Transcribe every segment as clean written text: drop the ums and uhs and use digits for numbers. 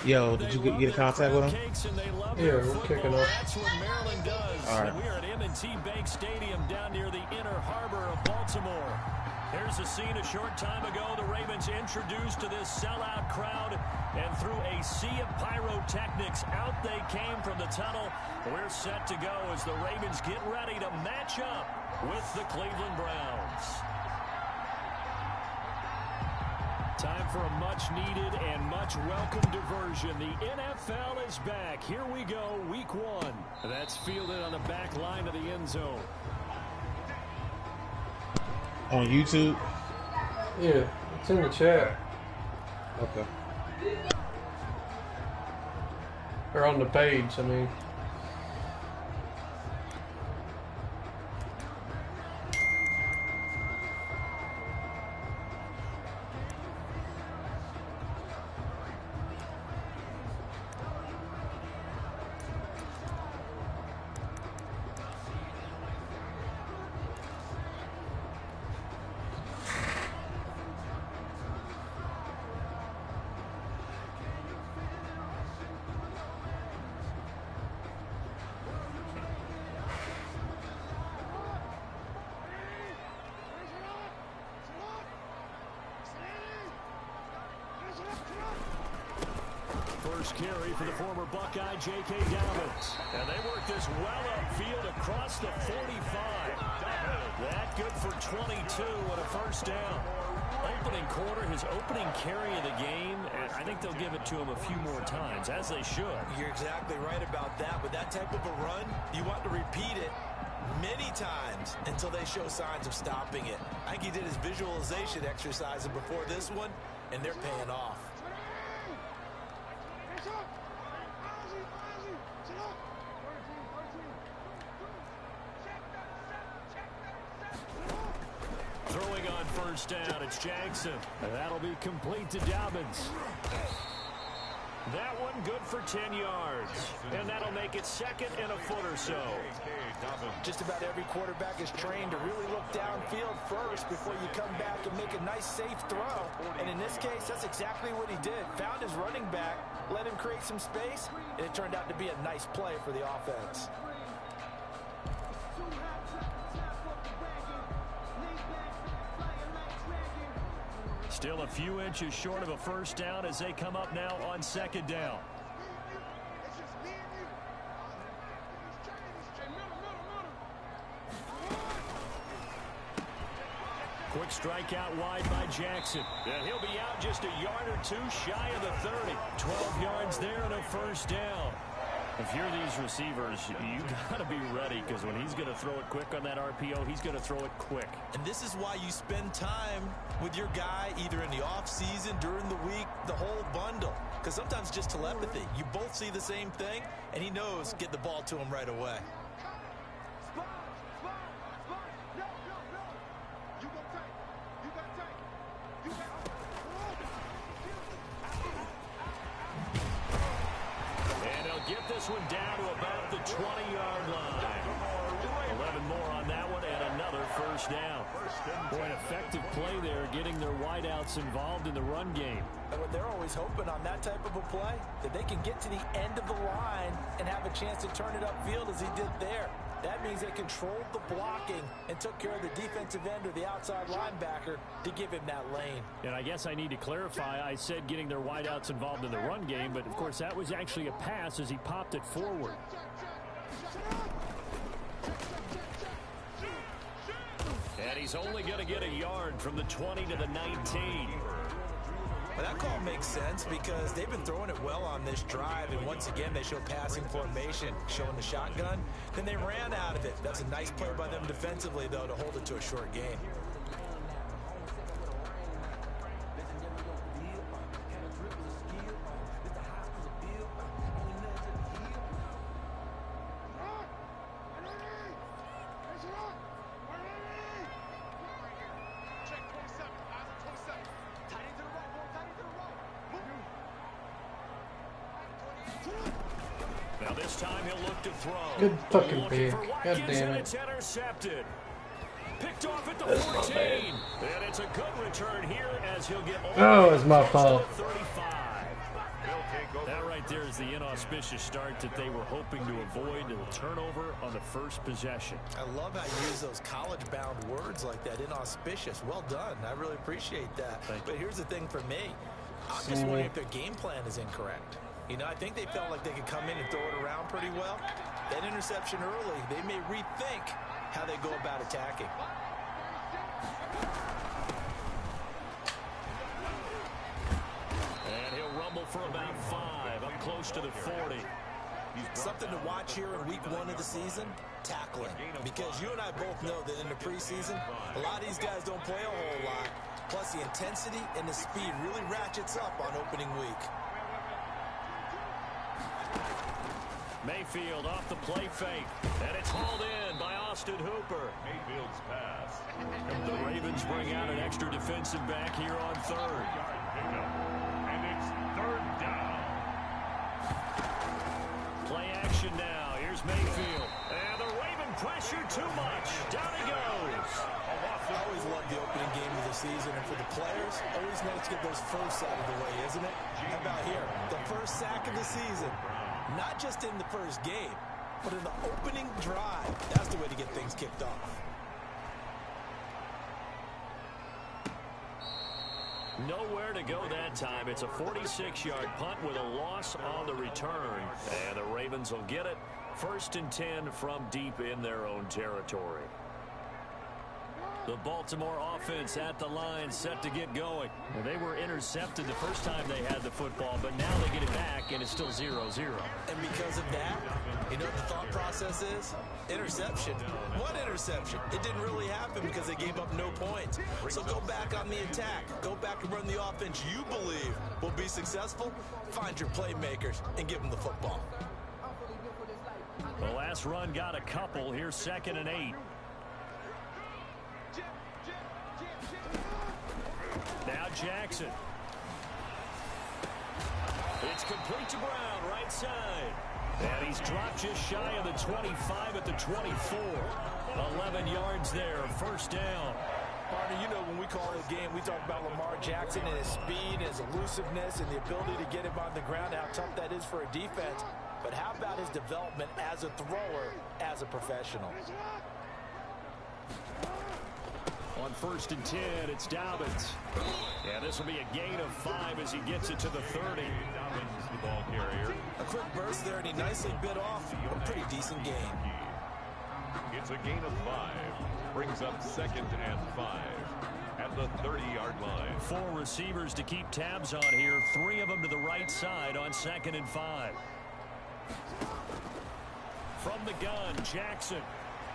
Yo, did you get a contact with him? Yeah, we're kicking off. That's what Maryland does. All right. And we're at M&T Bank Stadium down near the inner harbor of Baltimore. Here's a scene a short time ago. The Ravens introduced to this sellout crowd, and through a sea of pyrotechnics, out they came from the tunnel. We're set to go as the Ravens get ready to match up with the Cleveland Browns. Time for a much-needed and much-welcome diversion. The NFL is back. Here we go, Week 1. That's fielded on the back line of the end zone. On YouTube? Yeah, it's in the chat. Okay. Or on the page, I mean. First carry for the former Buckeye, J.K. Dobbins. And they work this well upfield across the 45. That good for 22 and a first down. Opening quarter, his opening carry of the game, and I think they'll give it to him a few more times, as they should. You're exactly right about that. With that type of a run, you want to repeat it many times until they show signs of stopping it. I think he did his visualization exercises before this one, and they're paying off. Throwing on first down, it's Jackson. And that'll be complete to Dobbins. That one good for 10 yards. And that'll make it second and a foot or so. Just about every quarterback is trained to really look downfield first before you come back and make a nice, safe throw. And in this case, that's exactly what he did. Found his running back, let him create some space, and it turned out to be a nice play for the offense. Still a few inches short of a first down as they come up now on second down. Quick strike out wide by Jackson. And he'll be out just a yard or two shy of the 30. 12 yards there and a first down. If you're these receivers, you got to be ready, because when he's going to throw it quick on that RPO, he's going to throw it quick. And this is why you spend time with your guy either in the offseason, during the week, the whole bundle. Because sometimes just telepathy. You both see the same thing, and he knows get the ball to him right away. Get this one down to about the 20-yard line. 11 more on that one and another first down. Boy, an effective play there, getting their wideouts involved in the run game. And what they're always hoping on that type of a play, that they can get to the end of the line and have a chance to turn it upfield as he did there. That means they controlled the blocking and took care of the defensive end or the outside linebacker to give him that lane. And I guess I need to clarify, I said getting their wideouts involved in the run game, but of course that was actually a pass as he popped it forward. And he's only going to get a yard from the 20 to the 19. Well, that call makes sense because they've been throwing it well on this drive, and once again they show passing formation, showing the shotgun. Then they ran out of it. That's a nice play by them defensively, though, to hold it to a short gain. Now this time he'll look to throw. Good fucking pick. God damn it. It's intercepted. Picked off at the 14. And it's a good return here as he'll get Oh, it's my fault. 35. there is the inauspicious start that they were hoping to avoid, and a turnover on the first possession. I love how you use those college-bound words like that, inauspicious. Well done. I really appreciate that. But here's the thing for me. I'm just wondering if their game plan is incorrect. You know, I think they felt like they could come in and throw it around pretty well. That interception early, they may rethink how they go about attacking. And he'll rumble for about 5, up close to the 40. Something to watch here in week 1 of the season, tackling. Because you and I both know that in the preseason, a lot of these guys don't play a whole lot. Plus, the intensity and the speed really ratchets up on opening week. Mayfield off the play fake, and it's hauled in by Austin Hooper. Mayfield's pass. The Ravens bring out an extra defensive back here on 3rd. And it's 3rd down. Play action now. Here's Mayfield. And the Raven pressure too much. Down he goes. I always love the opening game of the season, and for the players, always nice to get those firsts out of the way, isn't it? How about here? The first sack of the season. Not just in the first game, but in the opening drive. That's the way to get things kicked off. Nowhere to go that time. It's a 46-yard punt with a loss on the return. And the Ravens will get it. 1st and 10 from deep in their own territory. The Baltimore offense at the line, set to get going. And they were intercepted the first time they had the football, but now they get it back, and it's still 0-0. And because of that, you know what the thought process is? Interception. What interception? It didn't really happen because they gave up no points. So go back on the attack. Go back and run the offense you believe will be successful. Find your playmakers and give them the football. The last run got a couple. Here's 2nd and 8. Now Jackson. It's complete to Brown, right side. And he's dropped just shy of the 25 at the 24. 11 yards there, 1st down. Partner, you know when we call it a game, we talk about Lamar Jackson and his speed, his elusiveness, and the ability to get him on the ground, how tough that is for a defense. But how about his development as a thrower, as a professional? On 1st and 10, it's Dobbins. Yeah, this will be a gain of 5 as he gets it to the 30. Dobbins, the ball carrier. A quick burst there, and he nicely bit off a pretty decent gain. It's a gain of 5. Brings up 2nd and 5 at the 30-yard line. 4 receivers to keep tabs on here. 3 of them to the right side on 2nd and 5. From the gun, Jackson.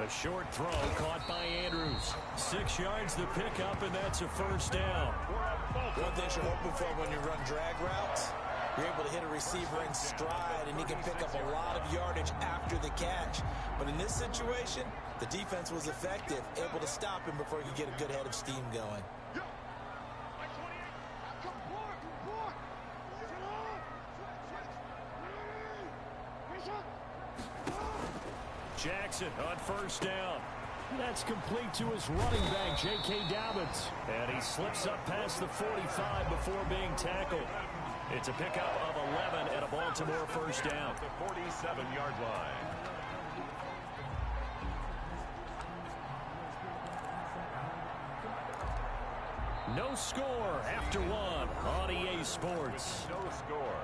A short throw caught by Andrews. 6 yards the pickup, and that's a 1st down. One thing you're hoping for when you run drag routes, you're able to hit a receiver in stride, and he can pick up a lot of yardage after the catch. But in this situation, the defense was effective, able to stop him before he could get a good head of steam going. Jackson on 1st down. That's complete to his running back, J.K. Dobbins. And he slips up past the 45 before being tackled. It's a pickup of 11 and a Baltimore 1st down. The 47-yard line. No score after 1 on EA Sports. No score.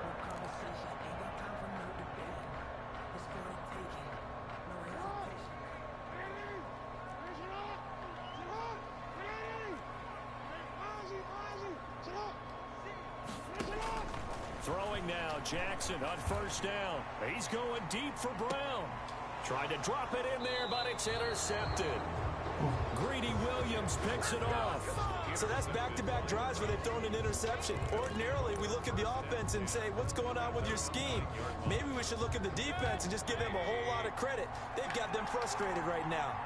Throwing now, Jackson on 1st down. He's going deep for Brown. Tried to drop it in there, but it's intercepted. Greedy Williams picks it off. So that's back-to-back drives where they've thrown an interception. Ordinarily, we look at the offense and say, what's going on with your scheme? Maybe we should look at the defense and just give them a whole lot of credit. They've got them frustrated right now.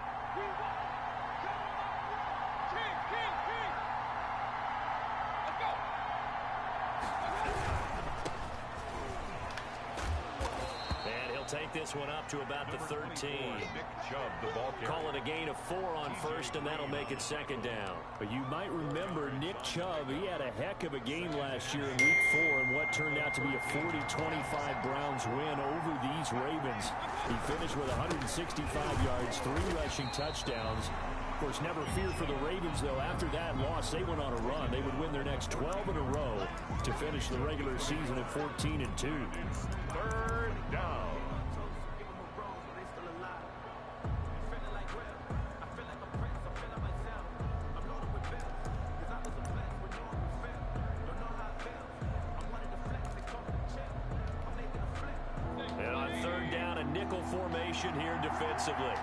And he'll They'll take this one up to about the 13. Nick Chubb, the ball carrier. Call it a gain of 4 on first, and that'll make it second down. But you might remember Nick Chubb, he had a heck of a game last year in Week 4 in what turned out to be a 40-25 Browns win over these Ravens. He finished with 165 yards, 3 rushing touchdowns. Of course, never fear for the Ravens, though. After that loss, they went on a run. They would win their next 12 in a row to finish the regular season at 14-2. Third down. And on third down, a nickel formation here defensively.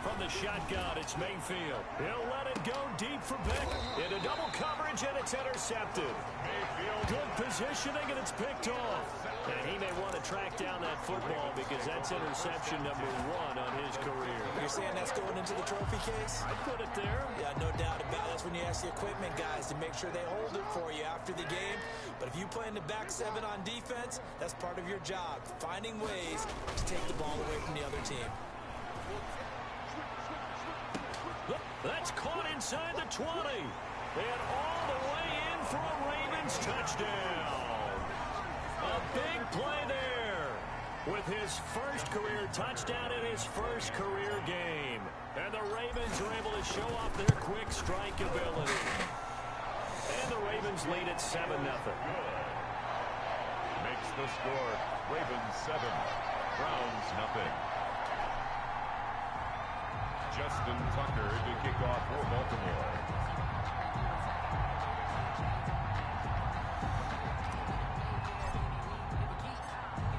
From the shotgun, it's Mayfield. He'll let it go deep for Beck. Into double coverage, and it's intercepted. Mayfield. Good positioning, and it's picked off. And he may want to track down that football because that's interception number 1 on his career. You're saying that's going into the trophy case? I'd put it there. Yeah, no doubt about it. That's when you ask the equipment guys to make sure they hold it for you after the game. But if you play in the back 7 on defense, that's part of your job, finding ways to take the ball away from the other team. That's caught inside the 20. And all the way in for a Ravens touchdown. A big play there with his first career touchdown in his first career game. And the Ravens are able to show off their quick strike ability. And the Ravens lead at 7-0. Makes the score. Ravens 7, Browns nothing. Justin Tucker to kick off for Baltimore.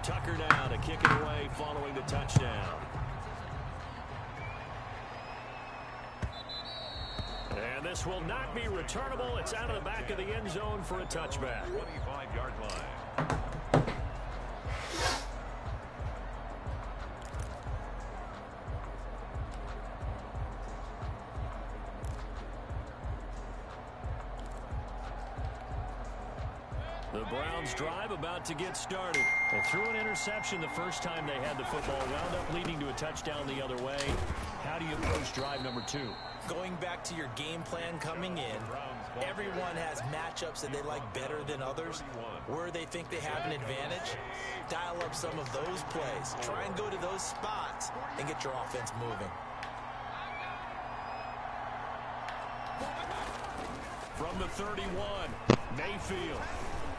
Tucker now to kick it away following the touchdown. And this will not be returnable. It's out of the back of the end zone for a touchback. 25-yard line. The Browns drive about to get started. They threw an interception the first time they had the football, wound up leading to a touchdown the other way. How do you approach drive number 2? Going back to your game plan coming in, everyone has matchups that they like better than others. Where they think they have an advantage, dial up some of those plays. Try and go to those spots and get your offense moving. From the 31, Mayfield.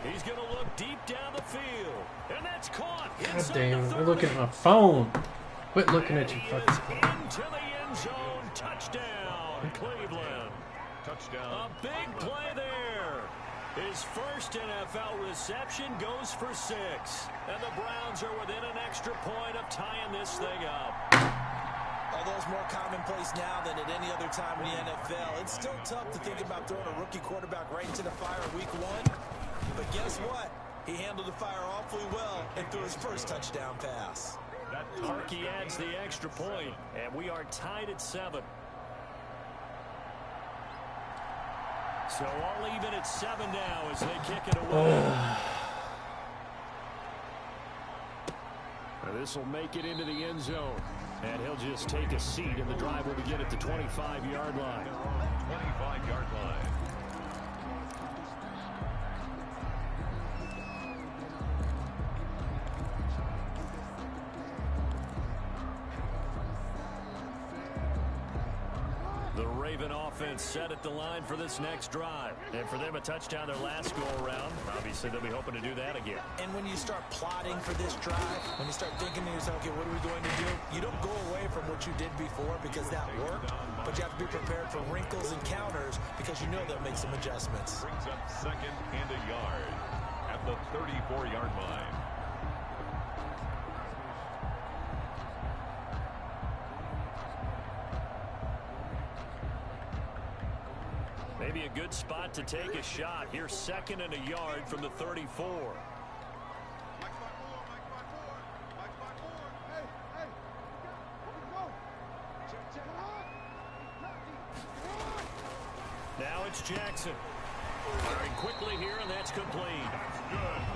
He's going to look deep down the field. And that's caught. God damn, I'm looking at my phone. Quit looking at your fucking phone. Into the end zone. Touchdown, Cleveland. Touchdown. A big play there. His first NFL reception goes for 6. And the Browns are within an extra point of tying this thing up. Although it's more commonplace now than at any other time in the NFL, it's still tough to think about throwing a rookie quarterback right into the fire week 1. But guess what? He handled the fire awfully well and threw his first touchdown pass. Harkey adds the extra point, and we are tied at 7. So all even at 7 now as they kick it away. This will make it into the end zone. And he'll just take a seat, and the drive will begin at the 25-yard line. 25-yard line. The Raven offense set at the line for this next drive. And for them, a touchdown their last go-around. Obviously, they'll be hoping to do that again. And when you start plotting for this drive, when you start thinking to yourself, okay, what are we going to do? You don't go away from what you did before because that worked, but you have to be prepared for wrinkles and counters because you know they'll make some adjustments. Brings up 2nd and a yard at the 34-yard line. Maybe a good spot to take a shot. Here's 2nd and a yard from the 34. Now it's Jackson. Firing quickly here, and that's complete.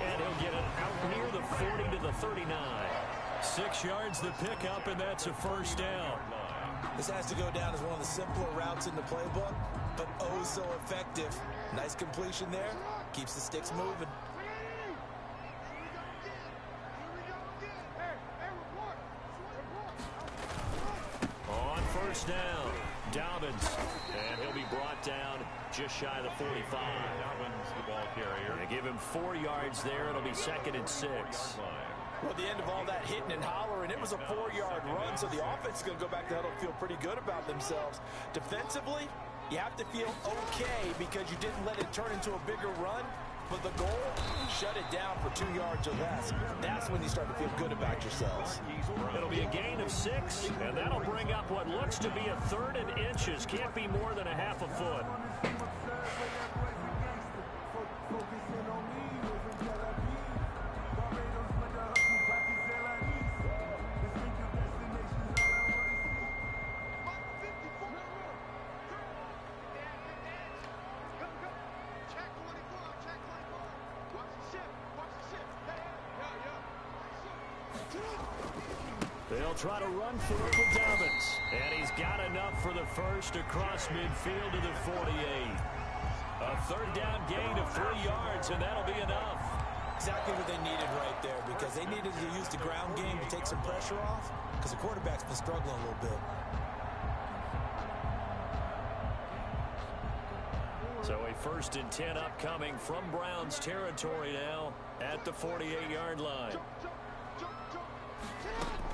And he'll get it out near the 40 to the 39. 6 yards the pickup, and that's a first down. This has to go down as one of the simpler routes in the playbook, but oh so effective. Nice completion there. Keeps the sticks moving. On first down, Dobbins, and he'll be brought down just shy of the 45. Dobbins, the ball carrier. They give him 4 yards there. It'll be 2nd and 6. Well, at the end of all that hitting and hollering, it was a 4-yard run, so the offense is going to go back to huddle and feel pretty good about themselves. Defensively, you have to feel okay because you didn't let it turn into a bigger run, but the goal, shut it down for 2 yards or less. That's when you start to feel good about yourselves. It'll be a gain of 6, and that'll bring up what looks to be a 3rd and inches. Can't be more than a half a foot. They'll try to run for it with Dobbins. And he's got enough for the first across midfield to the 48. A 3rd down gain of 3 yards, and that'll be enough. Exactly what they needed right there, because they needed to use the ground game to take some pressure off, because the quarterback's been struggling a little bit. So a 1st and 10 upcoming from Browns territory now at the 48-yard line.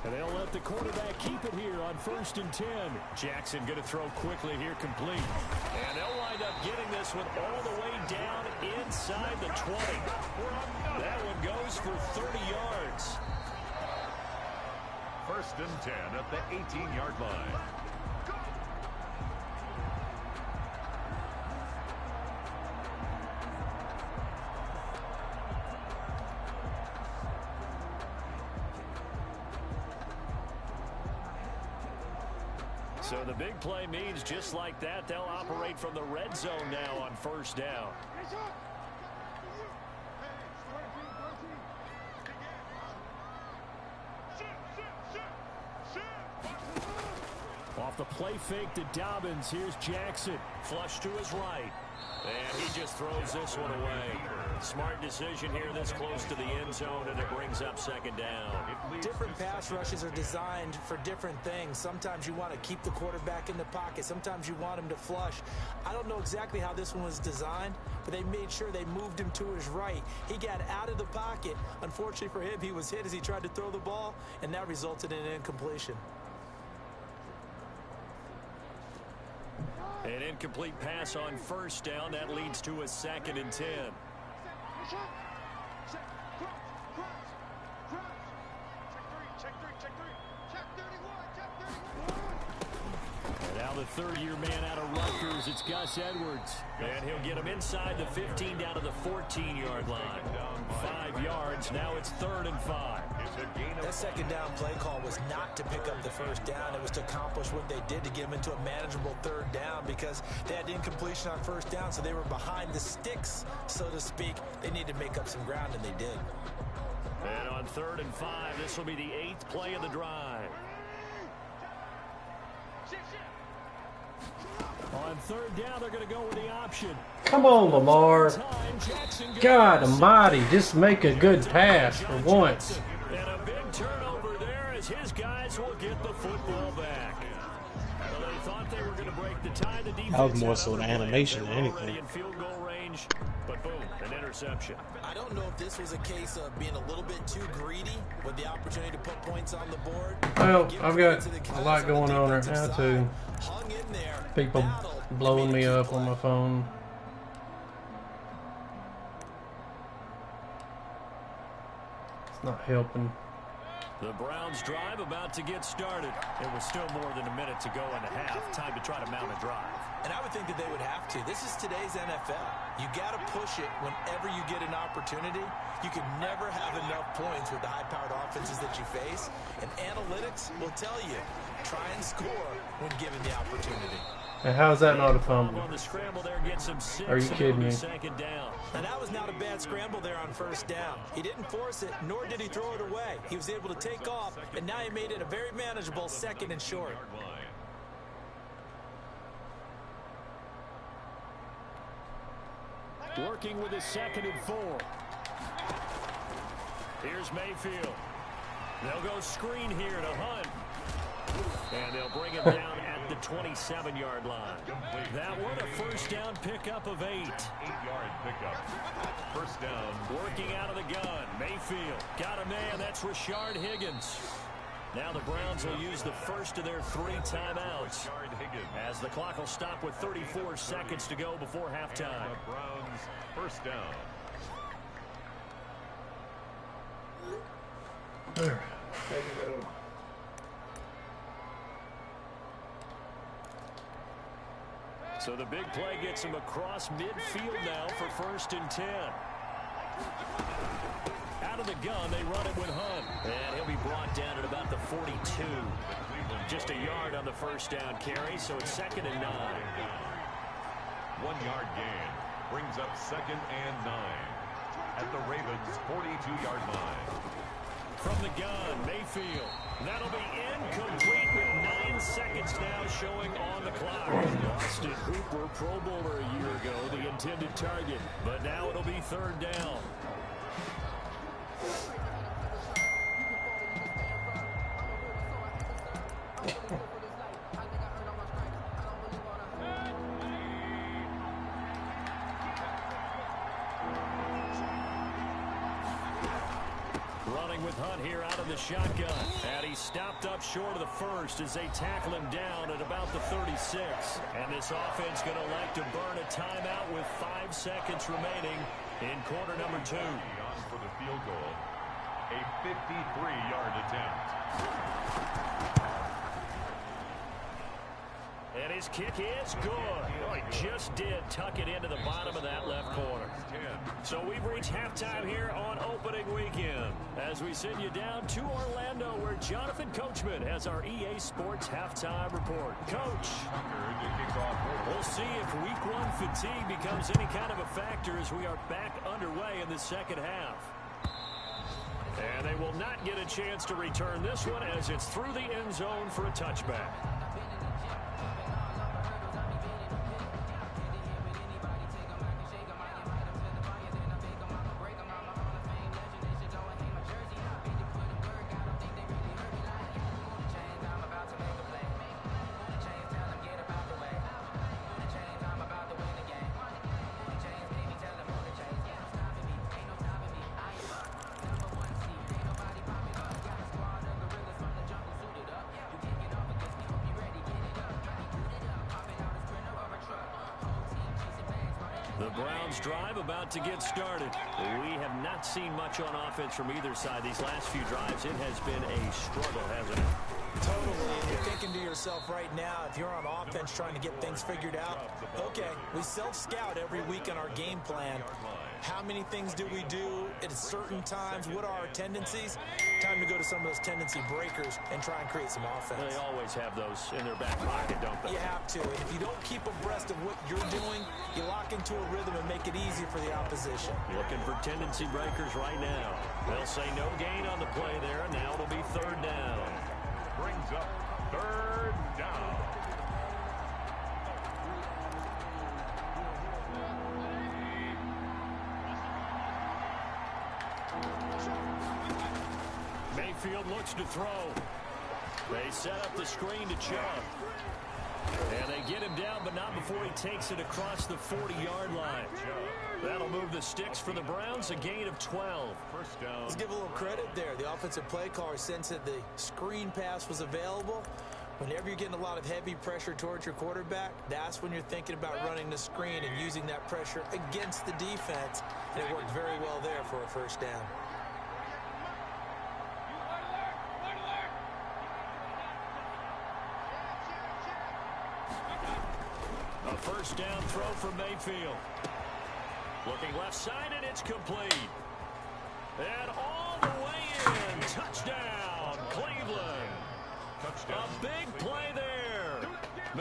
And they'll let the quarterback keep it here on 1st and 10. Jackson going to throw quickly here, complete. And they'll wind up getting this one all the way down inside the 20. That one goes for 30 yards. 1st and 10 at the 18-yard line. So the big play means just like that, they'll operate from the red zone now on 1st down. Off the play fake to Dobbins, here's Jackson. Flush to his right. And he just throws this one away. Smart decision here this close to the end zone, and it brings up 2nd down. Different pass rushes are designed for different things. Sometimes you want to keep the quarterback in the pocket. Sometimes you want him to flush. I don't know exactly how this one was designed, but they made sure they moved him to his right. He got out of the pocket. Unfortunately for him, he was hit as he tried to throw the ball, and that resulted in an incompletion. An incomplete pass on 1st down. That leads to a 2nd and 10. And now the 3rd-year man out of Rutgers, it's Gus Edwards. And he'll get him inside the 15 down to the 14-yard line. 5 yards, now it's 3rd and 5. That 2nd down play call was not to pick up the 1st down. It was to accomplish what they did to get them into a manageable 3rd down, because they had incompletion on 1st down, so they were behind the sticks, so to speak. They needed to make up some ground, and they did. And on 3rd and 5, this will be the 8th play of the drive. On 3rd down, they're going to go with the option. Come on, Lamar. God almighty, just make a good pass for once. And a big turnover there as his guys will get the football back. Well, they thought they were going to break the tie. The defense That was more so an animation than anything. in field goal range, but boom, an interception. I don't know if this was a case of being a little bit too greedy with the opportunity to put points on the board. Well, I've got a lot going on right now, too. Hung in there. People blowing me up on my phone. It's not helping. The Browns drive about to get started. There was still more than a minute to go in the half. Time to try to mount a drive. And I would think that they would have to. This is today's NFL. You got to push it whenever you get an opportunity. You can never have enough points with the high-powered offenses that you face. And analytics will tell you, try and score when given the opportunity. And how's that not a fumble? On the scramble there, gets him 6. Are you kidding me? Second down. And that was not a bad scramble there on first down. He didn't force it, nor did he throw it away. He was able to take off, and now he made it a very manageable 2nd and short. Working with his 2nd and 4. Here's Mayfield. They'll go screen here to Hunt. And they'll bring him down at the 27-yard line. That one a first down pickup of 8. 8-yard pickup. First down. Working out of the gun. Mayfield got a man. That's Rashard Higgins. Now the Browns will use the first of their 3 timeouts as the clock will stop with 34 seconds to go before halftime. The Browns first down. There. So the big play gets him across midfield now for 1st and 10. Out of the gun, they run it with Hunt. And he'll be brought down at about the 42. Just a yard on the first down carry, so it's 2nd and 9. 1-yard gain brings up 2nd and 9 at the Ravens' 42-yard line. From the gun, Mayfield. That'll be incomplete with 9 seconds now showing on the clock. Austin Hooper, Pro Bowler a year ago, the intended target. But now it'll be 3rd down. Running with Hunt here out of the shotgun. And he stopped up short of the first as they tackle him down at about the 36. And this offense going to elect to burn a timeout with 5 seconds remaining in quarter number 2. On for the field goal. A 53-yard attempt. And his kick is good. Oh, he just did tuck it into the bottom of that left corner. So we've reached halftime here on opening weekend as we send you down to Orlando where Jonathan Coachman has our EA Sports halftime report. Coach, we'll see if week 1 fatigue becomes any kind of a factor as we are back underway in the second half. And they will not get a chance to return this one as it's through the end zone for a touchback. The Browns drive about to get started. We have not seen much on offense from either side. These last few drives, it has been a struggle, hasn't it? Totally. And you're thinking to yourself right now, if you're on offense trying to get things figured out, okay, we self-scout every week on our game plan. How many things do we do at certain times? What are our tendencies? Time to go to some of those tendency breakers and try and create some offense. They always have those in their back pocket, don't they? You have to. And if you don't keep abreast of what you're doing, you lock into a rhythm and make it easy for the opposition. Looking for tendency breakers right now. They'll say no gain on the play there, and now it'll be 3rd down. Brings up 3rd down. Mayfield looks to throw. They set up the screen to Chubb. And they get him down, but not before he takes it across the 40-yard line. That'll move the sticks for the Browns, a gain of 12. First down. Let's give a little credit there. The offensive play caller sensed that the screen pass was available. Whenever you're getting a lot of heavy pressure towards your quarterback, that's when you're thinking about running the screen and using that pressure against the defense. And it worked very well there for a first down. A first down throw from Mayfield. Looking left side, and it's complete. And all the way in. Touchdown, Cleveland. Touchdown. A big play there.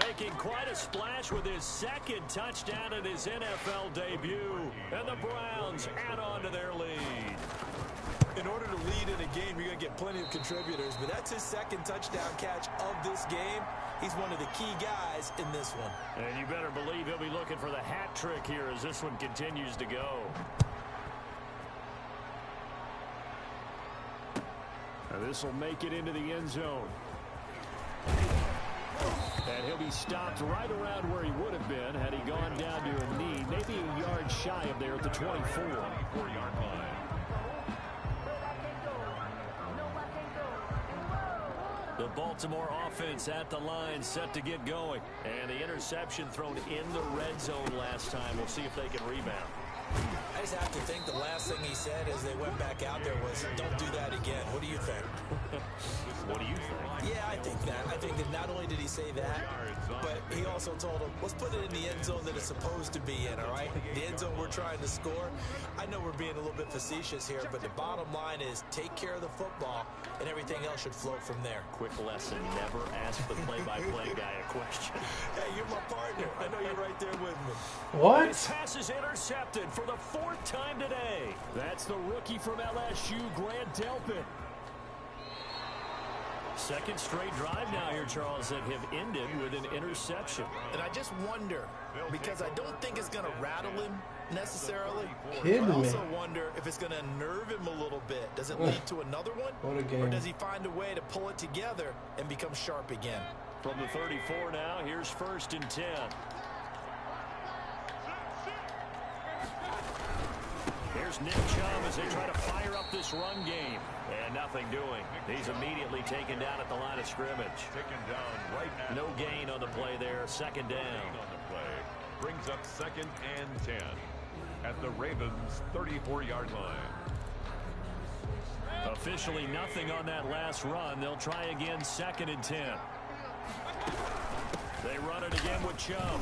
Making quite a splash with his second touchdown in his NFL debut. And the Browns add on to their lead. In order to lead in a game, you're going to get plenty of contributors, but that's his second touchdown catch of this game. He's one of the key guys in this one. And you better believe he'll be looking for the hat trick here as this one continues to go. Now this will make it into the end zone. And he'll be stopped right around where he would have been had he gone down to a knee, maybe a yard shy of there at the 24. 4-yard line. The Baltimore offense at the line set to get going. And the interception thrown in the red zone last time. We'll see if they can rebound. I just have to think the last thing he said as they went back out there was, don't do that again. What do you think? What do you think? Yeah, I think that. I think that not only did he say that, but he also told him, let's put it in the end zone that it's supposed to be in, all right? The end zone we're trying to score. I know we're being a little bit facetious here, but the bottom line is take care of the football, and everything else should flow from there. Quick lesson, never ask the play-by-play guy a question. Hey, you're my partner. I know you're right there with me. What? This pass is intercepted for the 4th time today. That's the rookie from LSU, Grant Delpit. Second straight drive now here, Charles, that have ended with an interception. And I just wonder, because I don't think it's going to rattle him necessarily. Kidding I me. also wonder if it's going to nerve him a little bit. Does it lead to another one? What a game. Or does he find a way to pull it together and become sharp again? From the 34 now, here's 1st and 10. Here's Nick Chubb as they try to fire up this run game. And nothing doing. He's immediately taken down at the line of scrimmage. Taken down right now. No gain on the play there. 2nd down. On the play. Brings up 2nd and 10 at the Ravens' 34-yard line. Officially nothing on that last run. They'll try again 2nd and 10. They run it again with Chubb.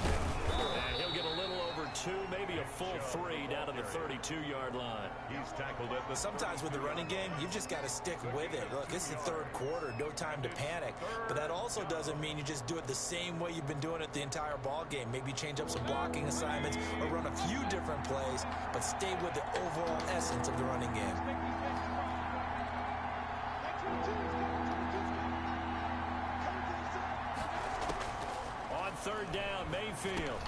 And he'll get a little over 2, maybe a full 3 down to the 32-yard line. He's tackled at the... Sometimes with the running game, you've just got to stick with it. Look, it's the 3rd quarter, no time to panic. But that also doesn't mean you just do it the same way you've been doing it the entire ball game. Maybe change up some blocking assignments or run a few different plays, but stay with the overall essence of the running game. On 3rd down, Mayfield.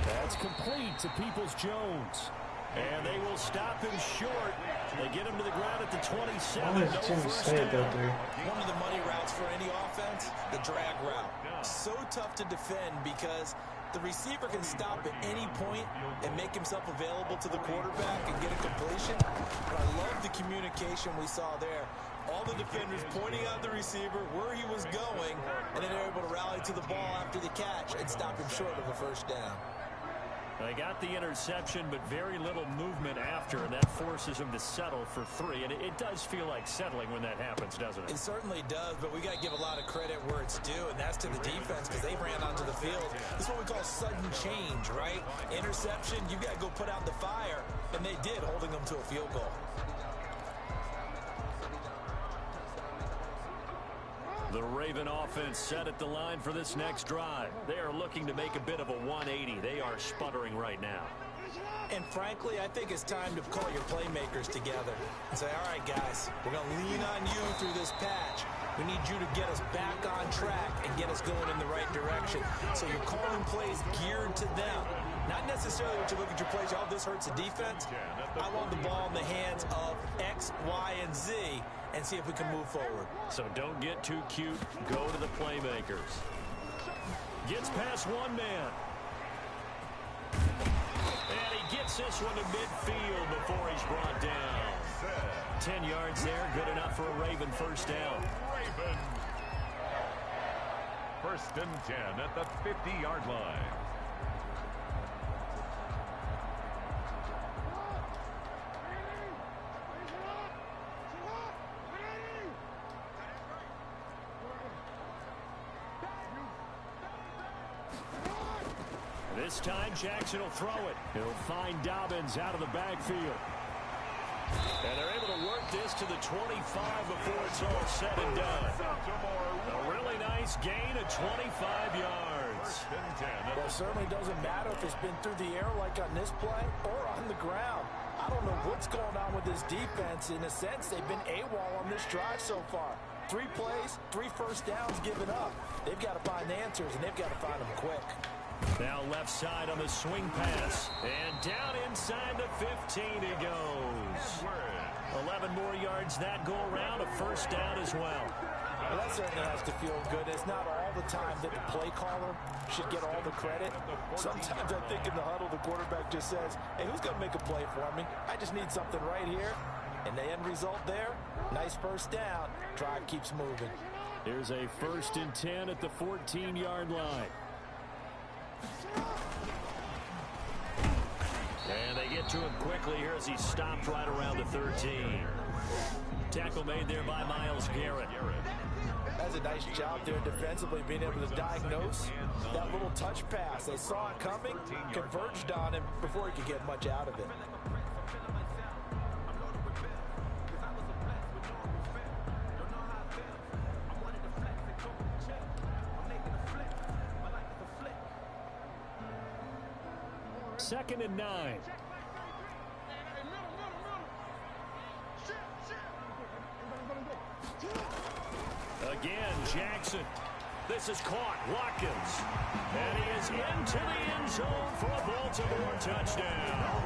That's complete to Peoples-Jones. And they will stop him short. They get him to the ground at the 27. Why is Jimmy Smith out there? One of the money routes for any offense, the drag route. So tough to defend because the receiver can stop at any point and make himself available to the quarterback and get a completion. But I love the communication we saw there. All the defenders pointing out the receiver, where he was going, and then they're able to rally to the ball after the catch and stop him short of a 1st down. They got the interception, but very little movement after, and that forces him to settle for 3. And it does feel like settling when that happens, doesn't it? It certainly does, but we got to give a lot of credit where it's due, and that's to the defense because they ran onto the field. This is what we call sudden change, right? Interception, you got to go put out the fire, and they did, holding them to a field goal. The Raven offense set at the line for this next drive. They are looking to make a bit of a 180. They are sputtering right now. And frankly, I think it's time to call your playmakers together and say, all right, guys, we're going to lean on you through this patch. We need you to get us back on track and get us going in the right direction. So you're calling plays geared to them. Not necessarily what you look at your plays, oh, this hurts the defense. I want the ball in the hands of X, Y, and Z and see if we can move forward. So don't get too cute. Go to the playmakers. Gets past one man. And he gets this one to midfield before he's brought down. 10 yards there, good enough for a Raven 1st down. Raven. 1st and 10 at the 50-yard line. This time, Jackson will throw it. He'll find Dobbins out of the backfield. And they're able to work this to the 25 before it's all said and done. A really nice gain of 25 yards. Well, it certainly doesn't matter if it's been through the air like on this play or on the ground. I don't know what's going on with this defense. In a sense, they've been AWOL on this drive so far. 3 plays, 3 first downs given up. They've got to find answers, and they've got to find them quick. Now left side on the swing pass. And down inside the 15 he goes. 11 more yards that go around, a first down as well. Well, that certainly has to feel good. It's not all the time that the play caller should get all the credit. Sometimes I think in the huddle, the quarterback just says, hey, who's going to make a play for me? I just need something right here. And the end result there, nice first down. Drive keeps moving. Here's a 1st and 10 at the 14-yard line. And they get to him quickly here as he stopped right around the 13. Tackle made there by Myles Garrett. That's a nice job there defensively, being able to diagnose that little touch pass. They saw it coming, converged on him before he could get much out of it. Second and 9. Again, Jackson. This is caught. Watkins. And he is into the end zone for a Baltimore touchdown.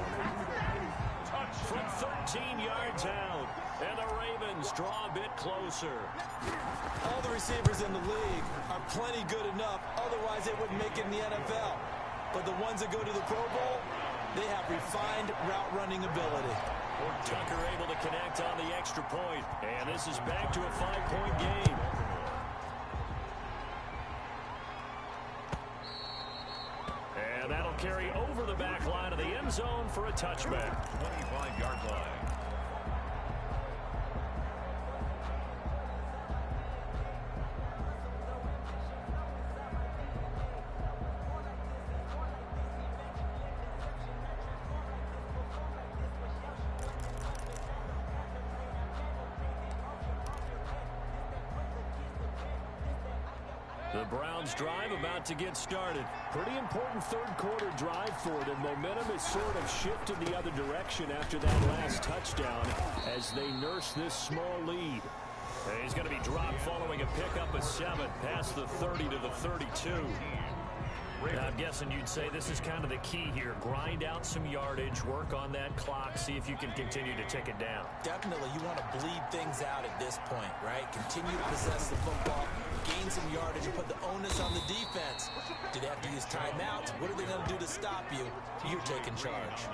From 13 yards out. And the Ravens draw a bit closer. All the receivers in the league are plenty good enough. Otherwise, they wouldn't make it in the NFL. But the ones that go to the Pro Bowl, they have refined route running ability. Tucker able to connect on the extra point. And this is back to a 5-point game. And that'll carry over the back line of the end zone for a touchback. 25-yard line. The Browns drive about to get started. Pretty important third-quarter drive for them. Momentum has sort of shifted the other direction after that last touchdown as they nurse this small lead. And he's going to be dropped following a pickup of 7 past the 30 to the 32. I'm guessing you'd say this is kind of the key here. Grind out some yardage, work on that clock, see if you can continue to tick it down. Definitely, you want to bleed things out at this point, right? Continue to possess the football, gain some yardage, and put the onus on the defense. Do they have to use timeouts? What are they going to do to stop you? You're taking charge.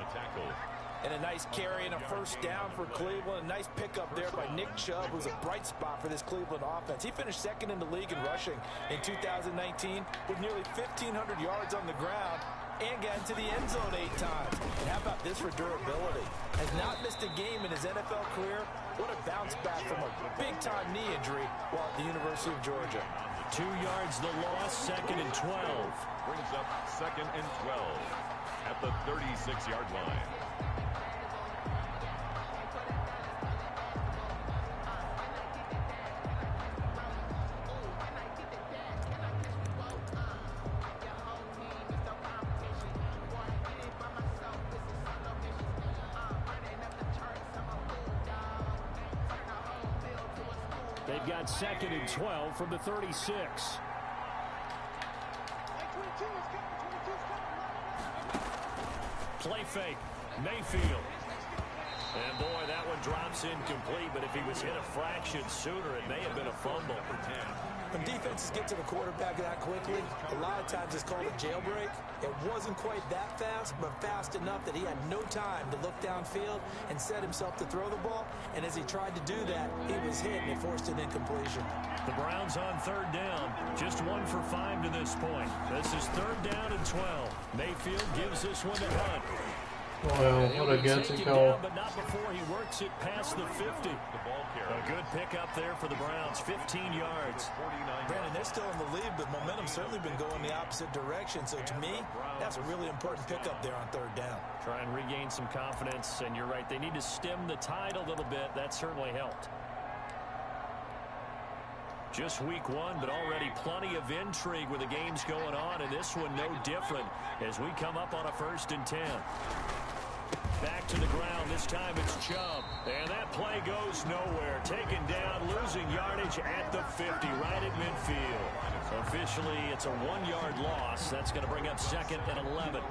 And a nice carry and a first down for Cleveland. A nice pickup there by Nick Chubb, who's a bright spot for this Cleveland offense. He finished 2nd in the league in rushing in 2019 with nearly 1,500 yards on the ground and got into the end zone 8 times. And how about this for durability? Has not missed a game in his NFL career. What a bounce back from a big-time knee injury while at the University of Georgia. 2 yards the loss, 2nd and 12. Brings up 2nd and 12 at the 36-yard line. They've got 2nd and 12 from the 36. Play fake. Mayfield. And boy, that one drops incomplete, but if he was hit a fraction sooner, it may have been a fumble. When defenses get to the quarterback that quickly, a lot of times it's called a jailbreak. It wasn't quite that fast, but fast enough that he had no time to look downfield and set himself to throw the ball. And as he tried to do that, he was hit and it forced an incompletion. The Browns on 3rd down. Just 1 for 5 to this point. This is 3rd down and 12. Mayfield gives this one to Hunt. Well, what a gutsy call. But not before he works it past the 50. A good pickup there for the Browns, 15 yards. Brandon, they're still in the lead, but momentum's certainly been going the opposite direction. So to me, that's a really important pickup there on third down. Try and regain some confidence, and you're right, they need to stem the tide a little bit. That certainly helped. Just week one, but already plenty of intrigue with the games going on, and this one no different as we come up on a 1st and 10. Back to the ground. This time it's Chubb. And that play goes nowhere. Taken down, losing yardage at the 50, right at midfield. Officially, it's a 1-yard loss. That's going to bring up 2nd and 11.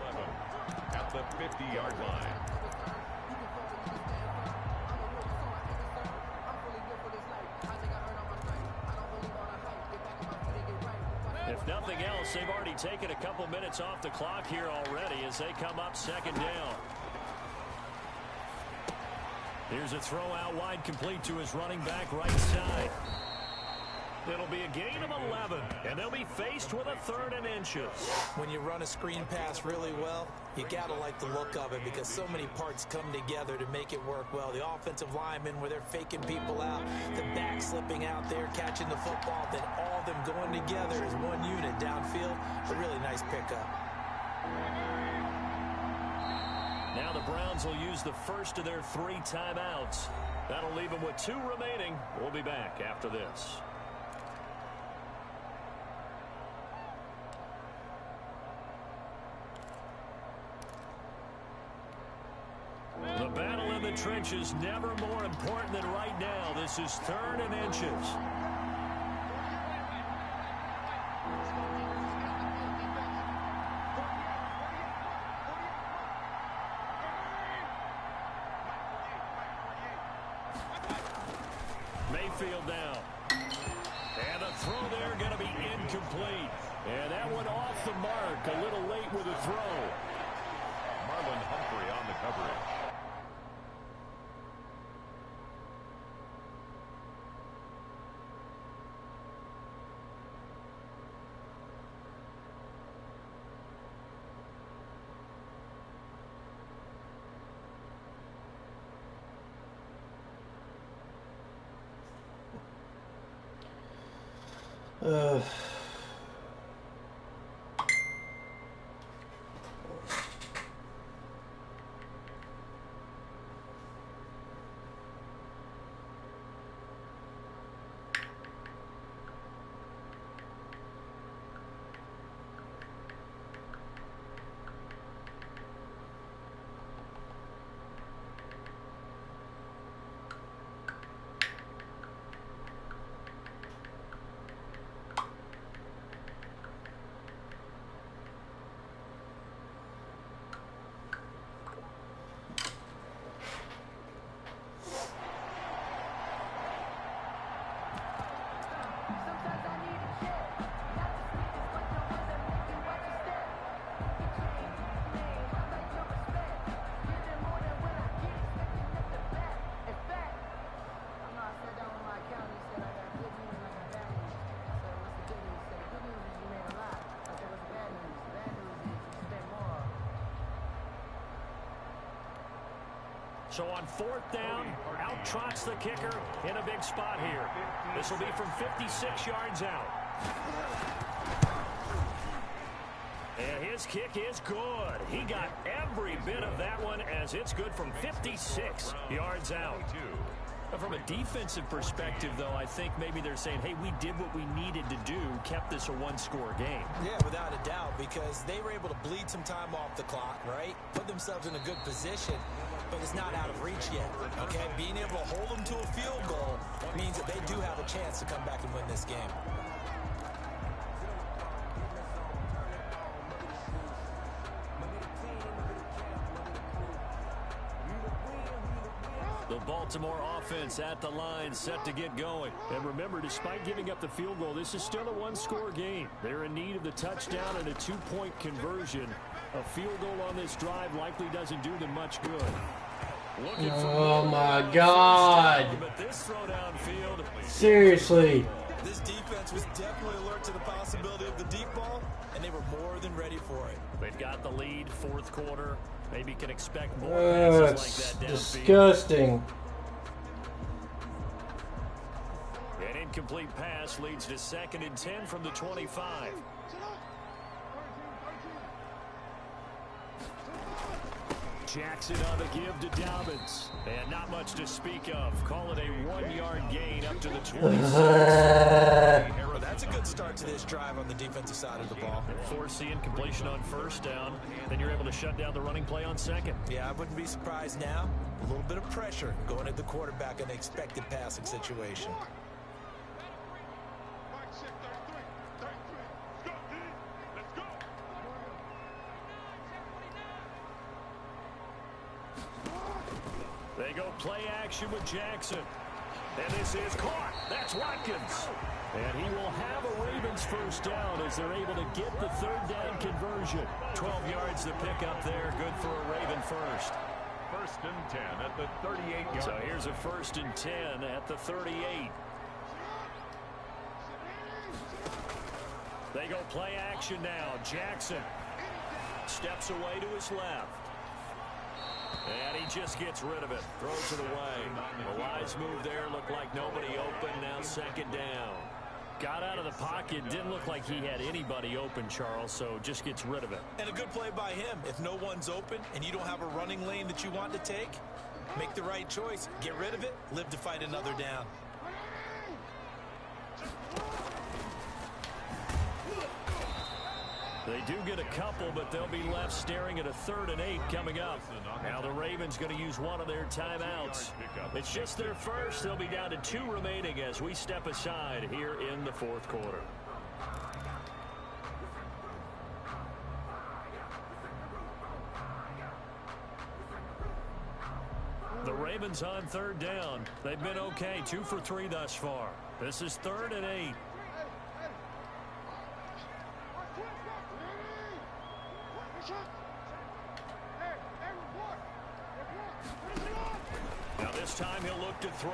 At the 50-yard line. If nothing else, they've already taken a couple minutes off the clock here already as they come up 2nd down. Here's a throw out wide, complete to his running back right side. It'll be a gain of 11, and they'll be faced with a 3rd and inches. When you run a screen pass really well, you got to like the look of it because so many parts come together to make it work well. The offensive linemen, where they're faking people out, the back slipping out there, catching the football, then all of them going together as one unit downfield. A really nice pickup. Now the Browns will use the first of their 3 timeouts. That'll leave them with 2 remaining. We'll be back after this. The battle in the trenches never more important than right now. This is 3rd and inches. Mayfield down. And the throw there going to be incomplete. And that went off the mark a little late with a throw. Marlon Humphrey on the coverage. So on 4th down, out trots the kicker in a big spot here. This will be from 56 yards out. And his kick is good. He got every bit of that one as it's good from 56 yards out. But from a defensive perspective, though, I think maybe they're saying, hey, we did what we needed to do, kept this a 1-score game. Yeah, without a doubt, because they were able to bleed some time off the clock, right? Put themselves in a good position, but it's not out of reach yet, okay? Being able to hold them to a field goal means that they do have a chance to come back and win this game. The Baltimore offense at the line, set to get going. And remember, despite giving up the field goal, this is still a 1-score game. They're in need of the touchdown and a 2-point conversion. A field goal on this drive likely doesn't do them much good. Oh my God. But this throw downfield, Seriously. This defense was definitely alert to the possibility of the deep ball, and they were more than ready for it. they've got the lead, 4th quarter. Maybe you can expect more passes It's like that downfield. disgusting. An incomplete pass leads to 2nd and 10 from the 25. Jackson on the give to Dobbins. And not much to speak of. Call it a 1-yard gain up to the 26. Well, that's a good start to this drive on the defensive side of the ball. Force the incompletion on 1st down. Then you're able to shut down the running play on 2nd. Yeah, I wouldn't be surprised now. A little bit of pressure going at the quarterback in an expected passing situation. They go play action with Jackson. And this is caught. That's Watkins. And he will have a Ravens 1st down as they're able to get the 3rd down conversion. 12 yards to pick up there. Good for a Raven 1st. 1st and 10 at the 38-yard. So here's a 1st and 10 at the 38. They go play action now. Jackson steps away to his left. And he just gets rid of it. Throws it away. A wise move there. Looked like nobody open. Now 2nd down. Got out of the pocket. Didn't look like he had anybody open, Charles, so just gets rid of it. And a good play by him. If no one's open and you don't have a running lane that you want to take, make the right choice. Get rid of it. Live to fight another down. They do get a couple, but they'll be left staring at a 3rd and 8 coming up. Now the Ravens going to use one of their timeouts. It's just their 1st. They'll be down to 2 remaining as we step aside here in the 4th quarter. The Ravens on 3rd down. They've been okay. 2 for 3 thus far. This is 3rd and 8. Now this time he'll look to throw.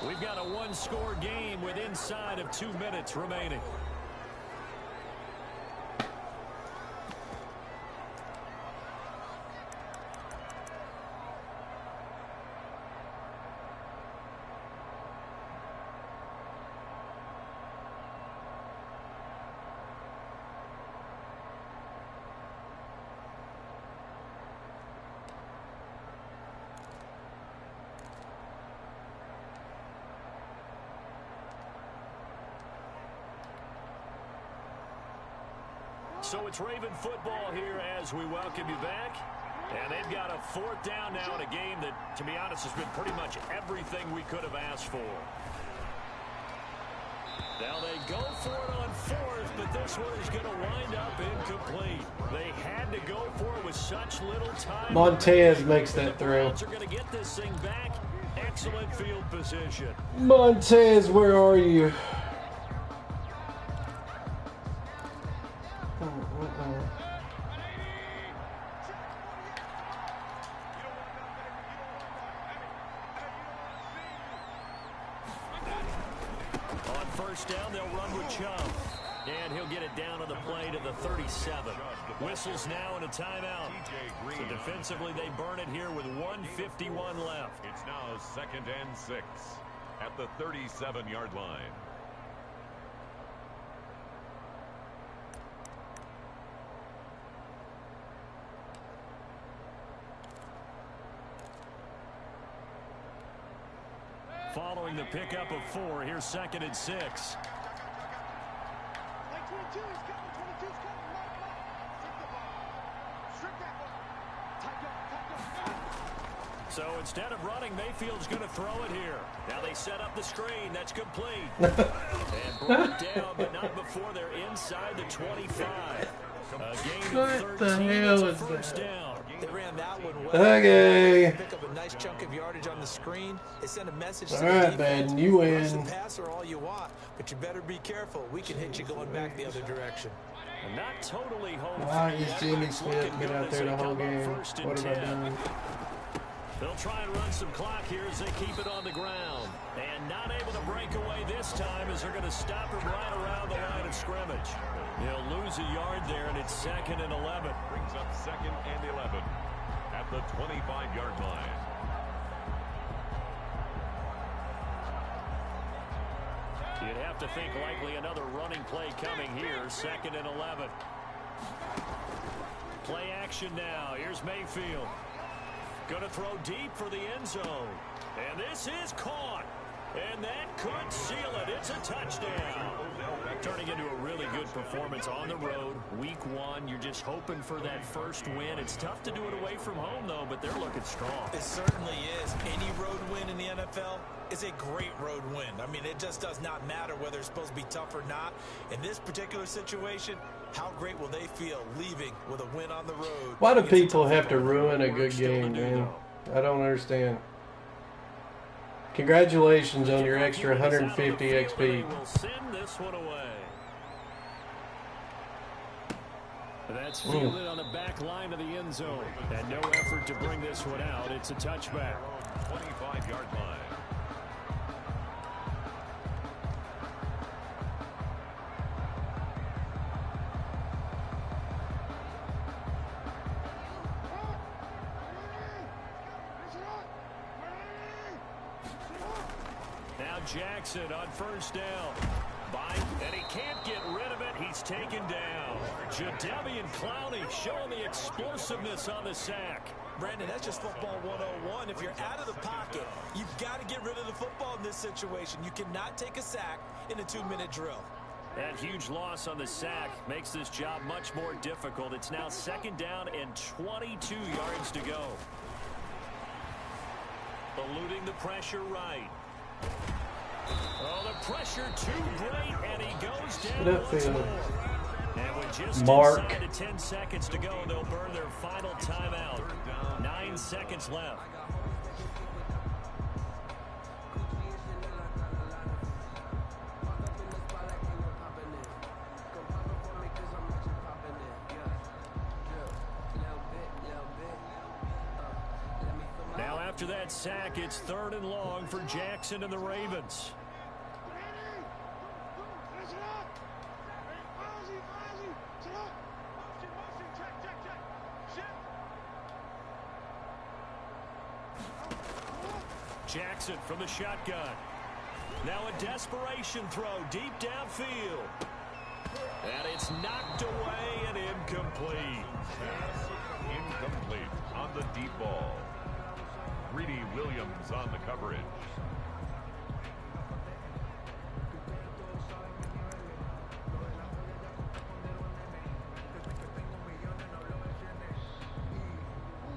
We've got a 1-score game with inside of 2 minutes remaining. So it's Raven football here as we welcome you back. And they've got a 4th down now in a game that, to be honest, has been pretty much everything we could have asked for. Now they go for it on 4th, but this one is going to wind up incomplete. They had to go for it with such little time. Montez makes that throw. The Browns are going to get this thing back. Excellent field position. Montez, where are you? On 1st down, they'll run with Chubb. And he'll get it down on the play to the 37. Whistles now and a timeout. So defensively, they burn it here with 1:51 left. It's now 2nd and 6 at the 37-yard line. Following the pickup of 4, here's 2nd and 6. So instead of running, Mayfield's going to throw it here. Now they set up the screen. That's complete. And brought down, but not before they're inside the 25. A gain of 13. What the hell is First that? down. They ran that one well. Okay. Pick up a nice chunk of yardage on the screen. They send a message to All the right, defense. man, you Rush the win. passer all you want, but you better be careful. We can hit you going back the other direction. Not totally home. Why free is yet, Jimmy but it's Smith looking been good out as there they the whole come up game? 1st and What have I 10. done? They'll try and run some clock here as they keep it on the ground. And not able to break away this time as they're going to stop him right around the line of scrimmage. He'll lose a yard there, and it's 2nd and 11. Brings up 2nd and 11 at the 25-yard line. You'd have to think likely another running play coming here. 2nd and 11. Play action now. Here's Mayfield. Going to throw deep for the end zone. And this is caught. And that could seal it. It's a touchdown. Turning into a really good performance on the road. Week 1, you're just hoping for that first win. It's tough to do it away from home, though, but they're looking strong. It certainly is. Any road win in the NFL is a great road win. I mean, it just does not matter whether it's supposed to be tough or not. In this particular situation, how great will they feel leaving with a win on the road? Why do people have to ruin a good game, man? I don't understand. Congratulations on your extra 150 XP. We'll send this one away. That's fielded on the back line of the end zone. And no effort to bring this one out. It's a touchback. 25-yard line. Jackson on first down. And he can't get rid of it. He's taken down. Jadeveon Clowney showing the explosiveness on the sack. Brandon, that's just football 101. If you're out of the pocket, you've got to get rid of the football in this situation. You cannot take a sack in a 2-minute drill. That huge loss on the sack makes this job much more difficult. It's now 2nd down and 22 yards to go. Eluding the pressure right. Oh, the pressure too great, and he goes down once more. And with just inside of 10 seconds to go, they'll burn their final timeout. 9 seconds left. Now after that sack, it's 3rd and long for Jackson and the Ravens. Jackson from the shotgun. Now a desperation throw deep downfield. And it's knocked away and incomplete. Incomplete on the deep ball. Greedy Williams on the coverage.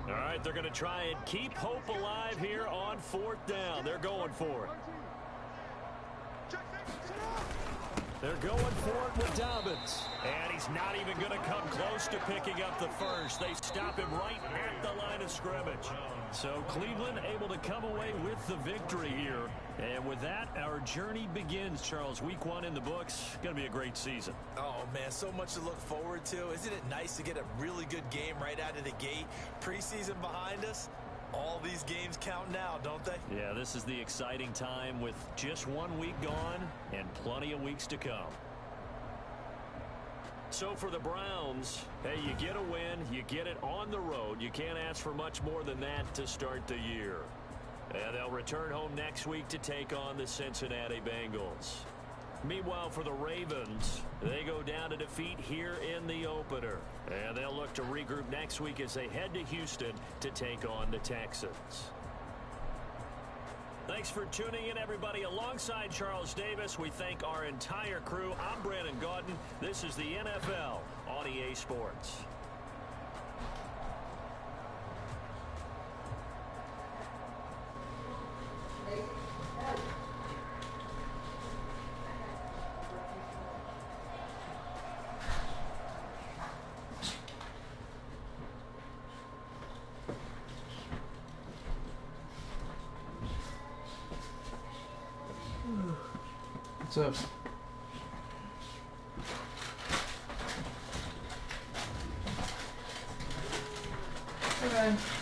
All right, they're going to try and keep hope alive here on 4th down. They're going for it. They're going for it with Dobbins. And he's not even going to come close to picking up the first. They stop him right at the line of scrimmage. So Cleveland able to come away with the victory here. And with that, our journey begins, Charles. Week 1 in the books. Going to be a great season. Oh, man, so much to look forward to. Isn't it nice to get a really good game right out of the gate? Preseason behind us. All these games count now, don't they? Yeah, this is the exciting time with just 1 week gone and plenty of weeks to come. So for the Browns, hey, you get a win, you get it on the road. You can't ask for much more than that to start the year. And they'll return home next week to take on the Cincinnati Bengals. Meanwhile, for the Ravens, they go down to defeat here in the opener. And they'll look to regroup next week as they head to Houston to take on the Texans. Thanks for tuning in, everybody. Alongside Charles Davis, we thank our entire crew. I'm Brandon Gaudin. This is the NFL on EA Sports. What's up? Okay.